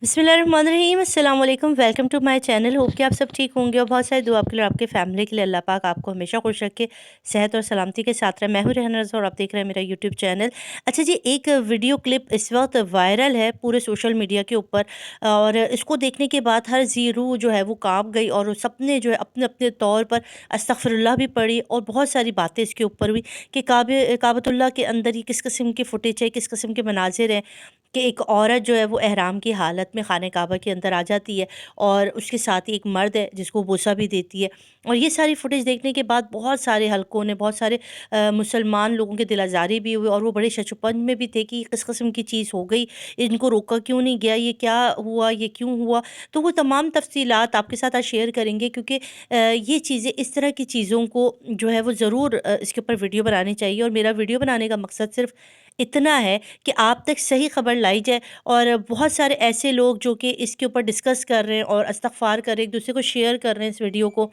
बिस्मिल्लाहिर्रहमानिर्रहीम अस्सलाम वालेकुम। Welcome to my channel. Hope कि आप सब ठीक होंगे और बहुत सारी दुआ आपके लिए और आपके फैमिली के लिए। अल्लाह पाक आपको हमेशा खुश रखे, सेहत और सलामती के साथ रहे। मैं हूँ रेहाना रज़ा और आप देख रहे हैं मेरा यूट्यूब चैनल। अच्छा जी, एक वीडियो क्लिप इस वक्त वायरल है पूरे सोशल मीडिया के ऊपर, और इसको देखने के बाद हर जी रूह जो है वो काँप गई और सबने जो है अपने अपने तौर पर अस्तगफिरुल्लाह भी पढ़ी और बहुत सारी बातें इसके ऊपर हुई कि काबतुल्लाह के अंदर ये किस किस्म की फुटेज है, किस किस्म के मनाजिर हैं कि एक औरत जो है वो एहराम की हालत में खाने काबा के अंदर आ जाती है और उसके साथ ही एक मर्द है जिसको बोसा भी देती है। और ये सारी फुटेज देखने के बाद बहुत सारे हलकों ने, बहुत सारे मुसलमान लोगों के दिल आज़ारी भी हुई और वो बड़े शशुपंज में भी थे कि ये किस किस्म की चीज़ हो गई, इनको रोका क्यों नहीं गया, ये क्या हुआ, ये क्यों हुआ। तो वो तमाम तफसीलात आपके साथ आज शेयर करेंगे, क्योंकि ये चीज़ें, इस तरह की चीज़ों को जो है वो ज़रूर इसके ऊपर वीडियो बनानी चाहिए। और मेरा वीडियो बनाने का मकसद सिर्फ इतना है कि आप तक सही खबर लाई जाए। और बहुत सारे ऐसे लोग जो कि इसके ऊपर डिस्कस कर रहे हैं और इस्तग़फ़ार कर रहे हैं, एक दूसरे को शेयर कर रहे हैं इस वीडियो को,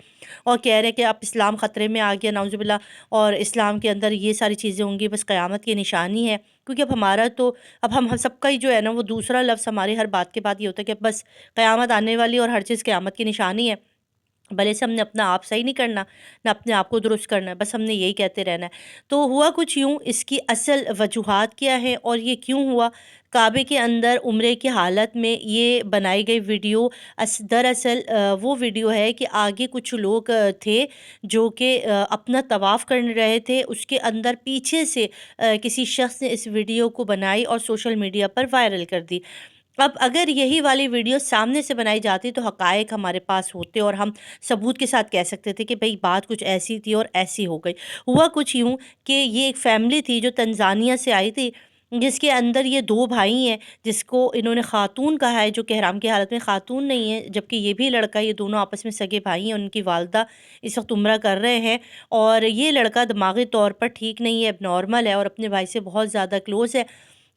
और कह रहे हैं कि अब इस्लाम ख़तरे में आ गया, नाउज़ुबिल्लाह, और इस्लाम के अंदर ये सारी चीज़ें होंगी, बस क़यामत की निशानी है। क्योंकि अब हमारा तो, अब हम सबका ही जो है ना वो दूसरा लफ्ज़ हमारे हर बात के बाद ये होता है कि बस क़यामत आने वाली है और हर चीज़ क़यामत की निशानी है। भले से हमने अपना आप सही नहीं करना, ना अपने आप को दुरुस्त करना है, बस हमने यही कहते रहना है। तो हुआ कुछ यूँ, इसकी असल वजूहात क्या हैं और ये क्यों हुआ? काबे के अंदर उम्रे की हालत में ये बनाई गई वीडियो दरअसल वो वीडियो है कि आगे कुछ लोग थे जो कि अपना तवाफ़ कर रहे थे, उसके अंदर पीछे से किसी शख्स ने इस वीडियो को बनाई और सोशल मीडिया पर वायरल कर दी। अब अगर यही वाली वीडियो सामने से बनाई जाती तो हक़ाइक़ हमारे पास होते और हम सबूत के साथ कह सकते थे कि भई बात कुछ ऐसी थी और ऐसी हो गई। हुआ कुछ यूँ कि ये एक फ़ैमिली थी जो तंज़ानिया से आई थी, जिसके अंदर ये 2 भाई हैं, जिसको इन्होंने ख़ातून कहा है, जो कि इहराम की हालत में ख़ातून नहीं है, जबकि ये भी लड़का है, ये दोनों आपस में सगे भाई हैं। उनकी वालिदा इस वक़्त उम्रा कर रहे हैं और ये लड़का दिमागी तौर पर ठीक नहीं है, एबनॉर्मल है और अपने भाई से बहुत ज़्यादा क्लोज़ है।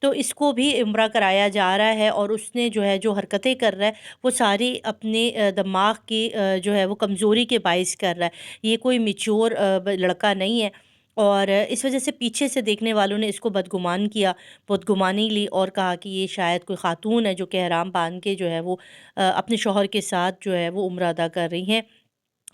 तो इसको भी उम्रा कराया जा रहा है और उसने जो है जो हरकतें कर रहा है वो सारी अपने दिमाग की जो है वो कमज़ोरी के बाइस कर रहा है। ये कोई मैच्योर लड़का नहीं है। और इस वजह से पीछे से देखने वालों ने इसको बदगुमान किया, बदगुमानी ली और कहा कि ये शायद कोई ख़ातून है जो कि एहराम बांध के जो है वो अपने शौहर के साथ जो है वो उम्रा अदा कर रही हैं।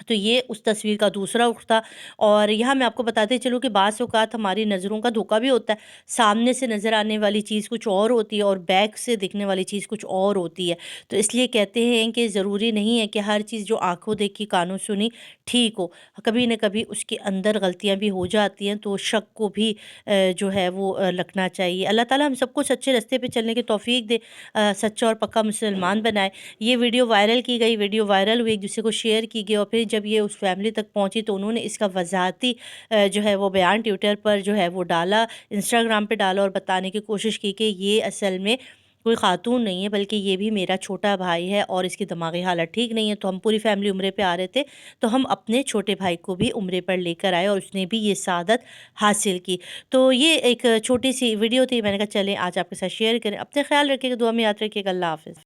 तो ये उस तस्वीर का दूसरा रुख था। और यहाँ मैं आपको बताते चलूँ कि बाज़ औक़ात हमारी नज़रों का धोखा भी होता है। सामने से नज़र आने वाली चीज़ कुछ और होती है और बैक से दिखने वाली चीज़ कुछ और होती है। तो इसलिए कहते हैं कि ज़रूरी नहीं है कि हर चीज़ जो आँखों देखी कानों सुनी ठीक हो। कभी न कभी उसके अंदर गलतियाँ भी हो जाती हैं, तो शक को भी जो है वो रखना चाहिए। अल्लाह ताला हम सबको सच्चे रास्ते पे चलने की तौफ़ीक दे, सच्चा और पक्का मुसलमान बनाए। ये वीडियो वायरल की गई, वीडियो वायरल हुई, एक-दूसरे को शेयर की गई और फिर जब ये उस फैमिली तक पहुँची तो उन्होंने इसका वज़ाहती जो है वो बयान ट्विटर पर जो है वो डाला, इंस्टाग्राम पे डाला और बताने की कोशिश की कि ये असल में कोई ख़ातून नहीं है, बल्कि ये भी मेरा छोटा भाई है और इसकी दिमागी हालत ठीक नहीं है। तो हम पूरी फैमिली उम्रे पे आ रहे थे, तो हम अपने छोटे भाई को भी उम्रे पर लेकर आए और उसने भी ये सआदत हासिल की। तो ये एक छोटी-सी वीडियो थी, मैंने कहा चलें आज आपके साथ शेयर करें। अपना ख़्याल रखिएगा, दुआ में याद रखिएगा। अल्लाह हाफ़िज़।